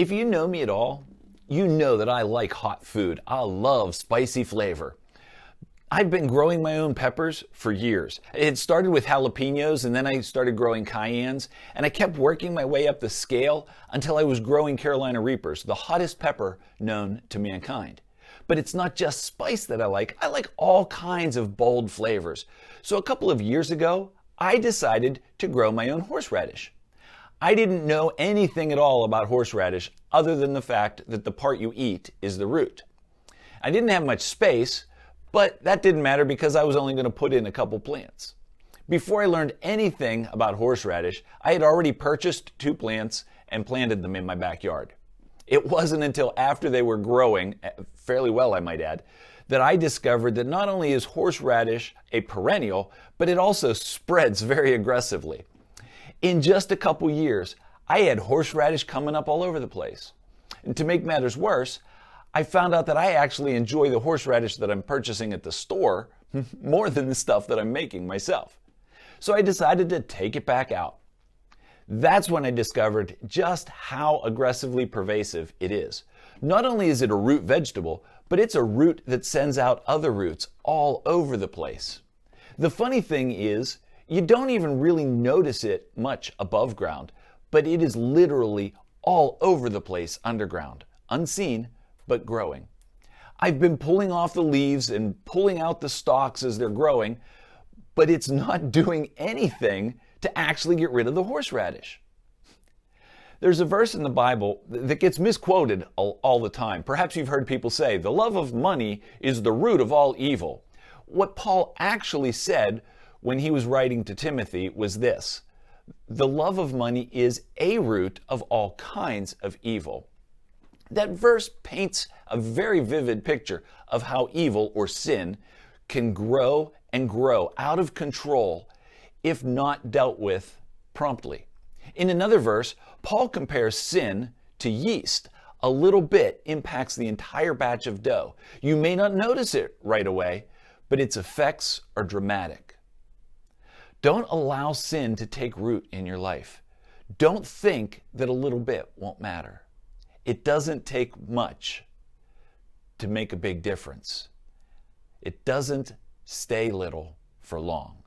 If you know me at all, you know that I like hot food. I love spicy flavor. I've been growing my own peppers for years. It started with jalapenos and then I started growing cayennes, and I kept working my way up the scale until I was growing Carolina Reapers, the hottest pepper known to mankind. But it's not just spice that I like all kinds of bold flavors. So a couple of years ago, I decided to grow my own horseradish. I didn't know anything at all about horseradish other than the fact that the part you eat is the root. I didn't have much space, but that didn't matter because I was only going to put in a couple plants. Before I learned anything about horseradish, I had already purchased 2 plants and planted them in my backyard. It wasn't until after they were growing, fairly well I might add, that I discovered that not only is horseradish a perennial, but it also spreads very aggressively. In just a couple years, I had horseradish coming up all over the place. And to make matters worse, I found out that I actually enjoy the horseradish that I'm purchasing at the store more than the stuff that I'm making myself. So I decided to take it back out. That's when I discovered just how aggressively pervasive it is. Not only is it a root vegetable, but it's a root that sends out other roots all over the place. The funny thing is, you don't even really notice it much above ground, but it is literally all over the place underground, unseen, but growing. I've been pulling off the leaves and pulling out the stalks as they're growing, but it's not doing anything to actually get rid of the horseradish. There's a verse in the Bible that gets misquoted all the time. Perhaps you've heard people say, the love of money is the root of all evil. What Paul actually said when he was writing to Timothy was this: the love of money is a root of all kinds of evil. That verse paints a very vivid picture of how evil or sin can grow and grow out of control if not dealt with promptly. In another verse, Paul compares sin to yeast. A little bit impacts the entire batch of dough. You may not notice it right away, but its effects are dramatic. Don't allow sin to take root in your life. Don't think that a little bit won't matter. It doesn't take much to make a big difference. It doesn't stay little for long.